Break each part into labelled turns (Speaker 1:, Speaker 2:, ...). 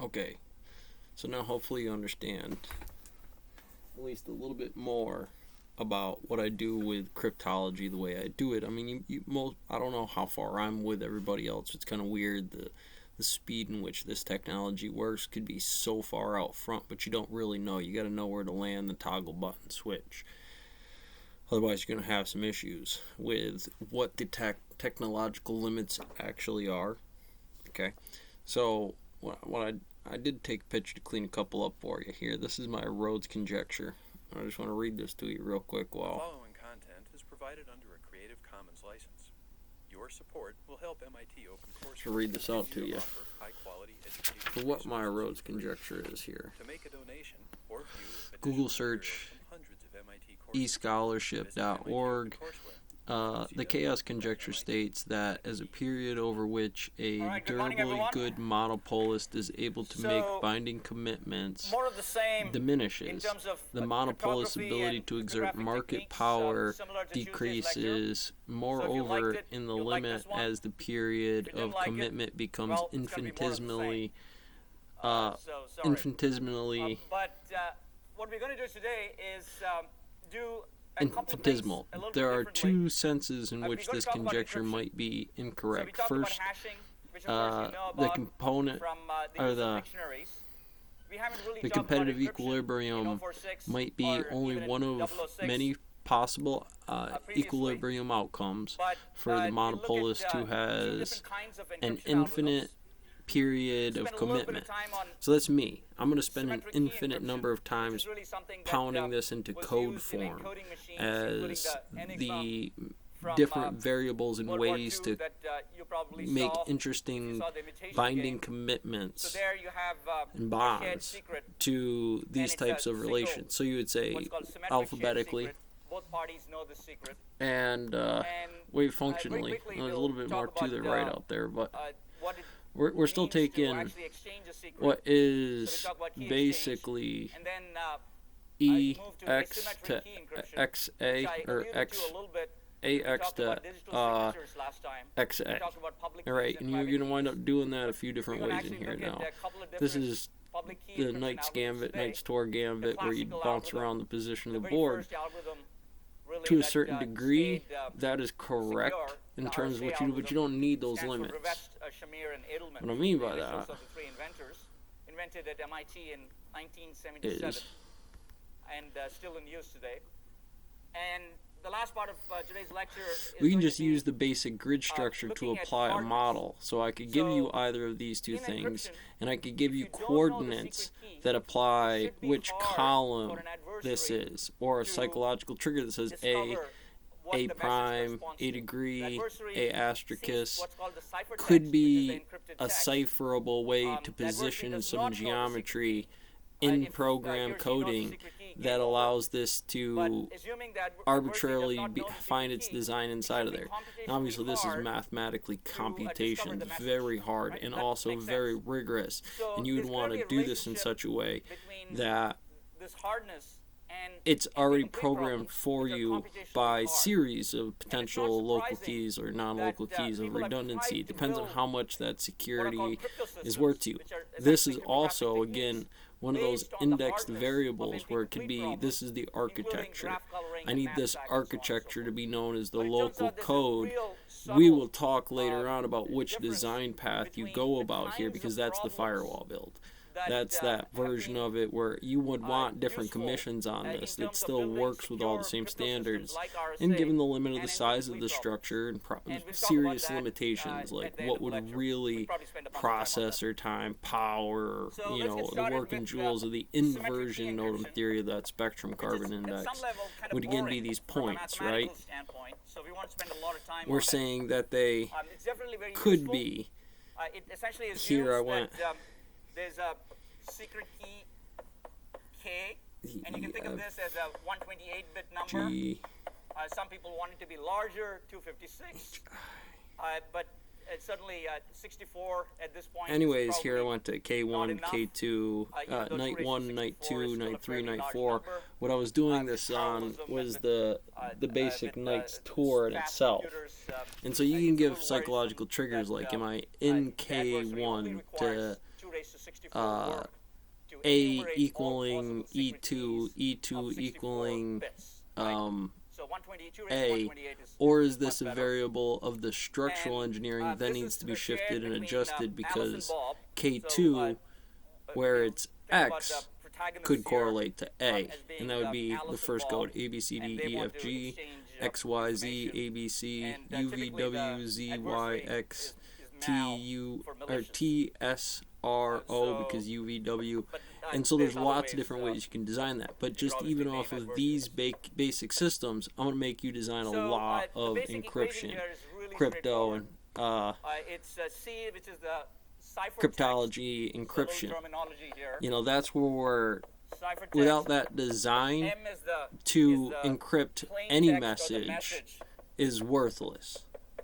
Speaker 1: Okay, so now hopefully you understand at least a little bit more about what I do with cryptology, the way I do it. I mean, I don't know how far I'm with everybody else. It's kind of weird. The speed in which this technology works could be so far out front, but you don't really know. You got to know where to land the toggle button switch. Otherwise, you're going to have some issues with what the technological limits actually are. Okay, so what I did take a picture to clean a couple up for you here. This is my Rhodes conjecture. I just want to read this to you real quick.
Speaker 2: The following content is provided under a Creative Commons license. Your support will help MIT OpenCourseWare
Speaker 1: to read this out to you.
Speaker 2: High-quality
Speaker 1: So what my Rhodes conjecture is here.
Speaker 2: To make a donation or view
Speaker 1: Google search escholarship.org. The chaos conjecture states that as a period over which a durably good monopolist is able to make binding commitments diminishes, the monopolist's ability to exert market power decreases. Moreover, in the limit as the period of commitment becomes infinitesimally
Speaker 3: but what we're going to do today is do
Speaker 1: infinitesimal. There are two senses in which this conjecture might be incorrect. First, the component or the competitive equilibrium might be only one of many possible equilibrium outcomes for the monopolist who has an infinite period of commitment. So that's me. I'm going to spend an infinite number of times pounding this into code form as the different variables and ways to make interesting binding commitments and bonds to these types of relations. So you would say alphabetically and wave functionally. There's a little bit more to the right out there, but we're still taking what is basically EX to XA or AX to XA. Alright, and you're going to wind up doing that a few different ways in here now. This is the Knight's Gambit, Knight's Tour Gambit, where you bounce around the position of the board. To a certain degree, that is correct in terms of what you do, but you don't need those limits. What I mean by that is
Speaker 3: and still in use today. And the last part of today's lecture is
Speaker 1: we can just use the basic grid structure to apply a model. So I could give you either of these two things, and I could give you coordinates that apply which column this is, or a psychological trigger that says A prime, A degree, A asterisk could be a cipherable way to position some geometry in program coding that allows this to arbitrarily find its design inside of there. Now, obviously, this is mathematically computation, very hard and also very rigorous, and you would want to do this in such a way that it's already programmed for you by series of potential local keys or non-local keys of redundancy. It depends on how much that security is worth to you. This is also, again, one of those indexed variables where it could be, this is the architecture. I need this architecture to be known as the local code. We will talk later on about which design path you go about here, because that's the firewall build. That's that version of it where you would want different commissions on this that still works with all the same standards, and given the limit of the size of the structure and serious limitations like what would really processor time, power, the working joules of the inversion modem theory of that spectrum carbon index would again be these points, right? We're saying that they could be. Here I went.
Speaker 3: There's a secret key K, and you can think of this as a 128-bit number. Some people want it to be larger, 256, but it's certainly 64 at this point.
Speaker 1: Anyways, here I went to K1, K2, Night 1, Night 2, Night 3, Night 4. What I was doing this on was the basic Knight's Tour in itself. And so you can give psychological triggers like, am I in K1 to
Speaker 3: 2 raised to 64 work to
Speaker 1: A
Speaker 3: enumerate all
Speaker 1: equaling
Speaker 3: possible secret
Speaker 1: E2,
Speaker 3: keys
Speaker 1: E2
Speaker 3: of 64
Speaker 1: equaling
Speaker 3: bits, right? So 2 raised to
Speaker 1: A,
Speaker 3: 128
Speaker 1: or is
Speaker 3: much
Speaker 1: this a
Speaker 3: better.
Speaker 1: variable of the structural
Speaker 3: And,
Speaker 1: engineering that
Speaker 3: this
Speaker 1: needs
Speaker 3: is
Speaker 1: to be
Speaker 3: shared
Speaker 1: shifted and
Speaker 3: between,
Speaker 1: adjusted
Speaker 3: Alice and
Speaker 1: because
Speaker 3: Bob.
Speaker 1: K2, where
Speaker 3: you
Speaker 1: it's
Speaker 3: think about
Speaker 1: X,
Speaker 3: the protagonists
Speaker 1: could
Speaker 3: here,
Speaker 1: correlate to A,
Speaker 3: as being,
Speaker 1: and that would be
Speaker 3: Alice
Speaker 1: the
Speaker 3: and
Speaker 1: first
Speaker 3: Bob,
Speaker 1: code A, B, C,
Speaker 3: and
Speaker 1: D,
Speaker 3: they
Speaker 1: E,
Speaker 3: want
Speaker 1: F,
Speaker 3: to
Speaker 1: G,
Speaker 3: exchange,
Speaker 1: X, Y, Z,
Speaker 3: information.
Speaker 1: A, B, C,
Speaker 3: And,
Speaker 1: U, V,
Speaker 3: typically
Speaker 1: W,
Speaker 3: the
Speaker 1: Z, Y,
Speaker 3: adversary
Speaker 1: X,
Speaker 3: is
Speaker 1: T,
Speaker 3: Mal
Speaker 1: U,
Speaker 3: for
Speaker 1: or
Speaker 3: malicious.
Speaker 1: T, S, R, O,
Speaker 3: So-
Speaker 1: because U, V, W,
Speaker 3: But,
Speaker 1: and so there's
Speaker 3: other
Speaker 1: lots of
Speaker 3: ways,
Speaker 1: different ways you can design that. But
Speaker 3: you
Speaker 1: just
Speaker 3: could
Speaker 1: even
Speaker 3: obviously
Speaker 1: off
Speaker 3: name
Speaker 1: of these
Speaker 3: adversaries.
Speaker 1: basic systems, I'm going to make you design a
Speaker 3: So,
Speaker 1: lot
Speaker 3: the
Speaker 1: of
Speaker 3: basic equation
Speaker 1: encryption,
Speaker 3: here is really
Speaker 1: crypto,
Speaker 3: straightforward.
Speaker 1: and
Speaker 3: It's C, which is the ciphertext.
Speaker 1: cryptology,
Speaker 3: It's a little
Speaker 1: encryption.
Speaker 3: terminology here.
Speaker 1: You know, that's where we're,
Speaker 3: Ciphertext.
Speaker 1: without that design,
Speaker 3: M is the,
Speaker 1: to
Speaker 3: is the
Speaker 1: encrypt
Speaker 3: plain
Speaker 1: any
Speaker 3: text or the
Speaker 1: message is worthless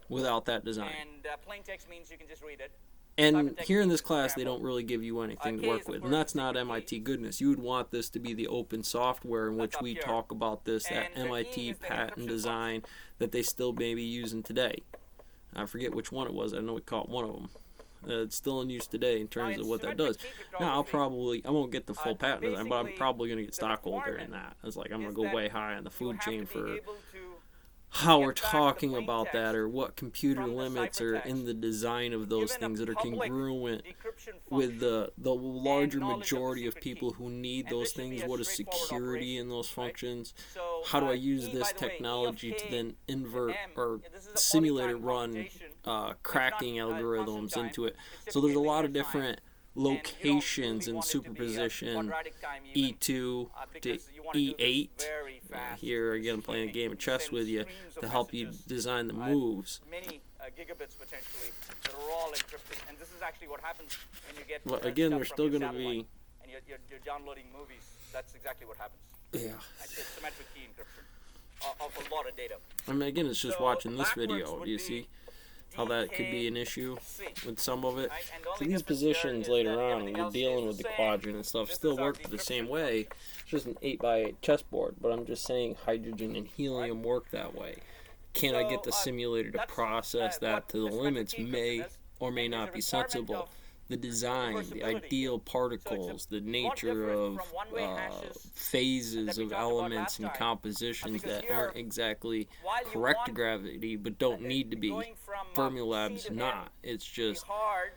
Speaker 1: without that design.
Speaker 3: And plain text means you can just read it.
Speaker 1: And
Speaker 3: Ciphertext
Speaker 1: here in
Speaker 3: means
Speaker 1: this class, they
Speaker 3: scramble.
Speaker 1: don't really give you anything to
Speaker 3: K
Speaker 1: work
Speaker 3: is, of
Speaker 1: with,
Speaker 3: course,
Speaker 1: and that's
Speaker 3: the
Speaker 1: not
Speaker 3: secret
Speaker 1: MIT
Speaker 3: key.
Speaker 1: goodness. You would want this to be the open software in which
Speaker 3: That's up
Speaker 1: we
Speaker 3: here.
Speaker 1: talk about this at
Speaker 3: And the E
Speaker 1: MIT
Speaker 3: is the
Speaker 1: patent
Speaker 3: encryption
Speaker 1: design that they still may be using today. I forget which one it was. I know we caught one of them. It's still in use today in terms of what that does. Now, I won't get the full patent design, but I'm probably going to get stockholder in that. It's like I'm going to go way high on the food chain for how we're talking about that, or what computer limits are in the design of those things that are congruent with the larger majority of people who need those things. What is security in those functions? How do I use this technology to then invert or simulate or run cracking algorithms into it? So there's a lot of different locations in superposition E2 to E8. Here again, playing a game of chess with you to help you design the moves.
Speaker 3: Many gigabits potentially that are all encrypted, and this is actually what happens when you get.
Speaker 1: Well, again,
Speaker 3: stuff
Speaker 1: there's
Speaker 3: from
Speaker 1: still
Speaker 3: your
Speaker 1: going to
Speaker 3: satellite
Speaker 1: be.
Speaker 3: And you're downloading movies. That's exactly what happens.
Speaker 1: Yeah.
Speaker 3: It's symmetric key encryption of a lot of data.
Speaker 1: I mean, again, it's just
Speaker 3: So
Speaker 1: watching this
Speaker 3: backwards
Speaker 1: video.
Speaker 3: would
Speaker 1: Do you
Speaker 3: be
Speaker 1: see how that could be an issue
Speaker 3: DKC,
Speaker 1: with some of it?
Speaker 3: right? And the
Speaker 1: So
Speaker 3: only
Speaker 1: these
Speaker 3: difference here
Speaker 1: positions
Speaker 3: is
Speaker 1: later
Speaker 3: that
Speaker 1: on,
Speaker 3: everything
Speaker 1: when you're
Speaker 3: else
Speaker 1: dealing
Speaker 3: stays
Speaker 1: with
Speaker 3: the
Speaker 1: the
Speaker 3: same.
Speaker 1: quadrant and stuff,
Speaker 3: This
Speaker 1: still
Speaker 3: is our
Speaker 1: work the same
Speaker 3: decryption
Speaker 1: way. It's just an 8x8 chessboard, but I'm just saying hydrogen and helium work that way. Can I get the
Speaker 3: So,
Speaker 1: simulator to
Speaker 3: that's,
Speaker 1: process that
Speaker 3: what
Speaker 1: to the
Speaker 3: symmetric
Speaker 1: limits?
Speaker 3: key encryption
Speaker 1: May
Speaker 3: is.
Speaker 1: or may
Speaker 3: And there's
Speaker 1: not
Speaker 3: a
Speaker 1: be
Speaker 3: requirement
Speaker 1: sensible.
Speaker 3: of
Speaker 1: The design, the
Speaker 3: reversibility.
Speaker 1: ideal
Speaker 3: So
Speaker 1: particles, the
Speaker 3: lot
Speaker 1: nature
Speaker 3: different
Speaker 1: of
Speaker 3: from one-way hashes
Speaker 1: phases
Speaker 3: that we
Speaker 1: of
Speaker 3: talked about
Speaker 1: elements
Speaker 3: last
Speaker 1: and
Speaker 3: time.
Speaker 1: compositions
Speaker 3: Because
Speaker 1: that
Speaker 3: here,
Speaker 1: aren't exactly
Speaker 3: while you
Speaker 1: correct to
Speaker 3: want,
Speaker 1: gravity but don't need to be.
Speaker 3: going from,
Speaker 1: Fermilab's
Speaker 3: C to M
Speaker 1: not. It's
Speaker 3: to be
Speaker 1: just
Speaker 3: hard,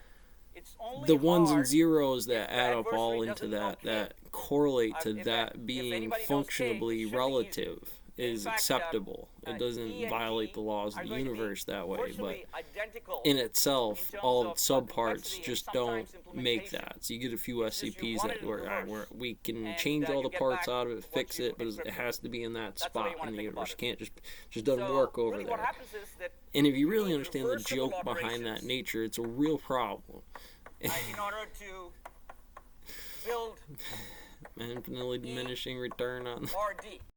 Speaker 3: it's only
Speaker 1: the ones and
Speaker 3: hard
Speaker 1: zeros that
Speaker 3: if the
Speaker 1: add up all
Speaker 3: adversary
Speaker 1: into
Speaker 3: doesn't know
Speaker 1: that
Speaker 3: K.
Speaker 1: correlate to
Speaker 3: If
Speaker 1: that being
Speaker 3: anybody knows K,
Speaker 1: functionally
Speaker 3: it should be
Speaker 1: relative
Speaker 3: In
Speaker 1: is
Speaker 3: fact,
Speaker 1: acceptable. It doesn't
Speaker 3: E and
Speaker 1: violate
Speaker 3: D
Speaker 1: the laws
Speaker 3: are
Speaker 1: of the
Speaker 3: going to be
Speaker 1: universe that way, but
Speaker 3: virtually identical
Speaker 1: in itself,
Speaker 3: in
Speaker 1: all
Speaker 3: terms
Speaker 1: of its
Speaker 3: of,
Speaker 1: subparts
Speaker 3: complexity and
Speaker 1: just don't
Speaker 3: sometimes
Speaker 1: make
Speaker 3: implementation.
Speaker 1: that. So you get a few
Speaker 3: It's just you
Speaker 1: SCPs
Speaker 3: want
Speaker 1: that
Speaker 3: it in
Speaker 1: where
Speaker 3: reverse.
Speaker 1: we can
Speaker 3: And,
Speaker 1: change all
Speaker 3: you
Speaker 1: the
Speaker 3: get
Speaker 1: parts
Speaker 3: back
Speaker 1: out of it,
Speaker 3: what
Speaker 1: fix
Speaker 3: you
Speaker 1: it, but it
Speaker 3: encrypted.
Speaker 1: has to be in that
Speaker 3: That's the way
Speaker 1: spot
Speaker 3: you wanna
Speaker 1: in the
Speaker 3: think about
Speaker 1: universe.
Speaker 3: it.
Speaker 1: Can't just doesn't
Speaker 3: So,
Speaker 1: work over
Speaker 3: really
Speaker 1: there.
Speaker 3: what happens is that
Speaker 1: And if you
Speaker 3: you
Speaker 1: really
Speaker 3: need
Speaker 1: understand the
Speaker 3: reversible
Speaker 1: joke behind that
Speaker 3: operations,
Speaker 1: nature, it's a real problem.
Speaker 3: in order to build
Speaker 1: Infinitely diminishing return on
Speaker 3: or D.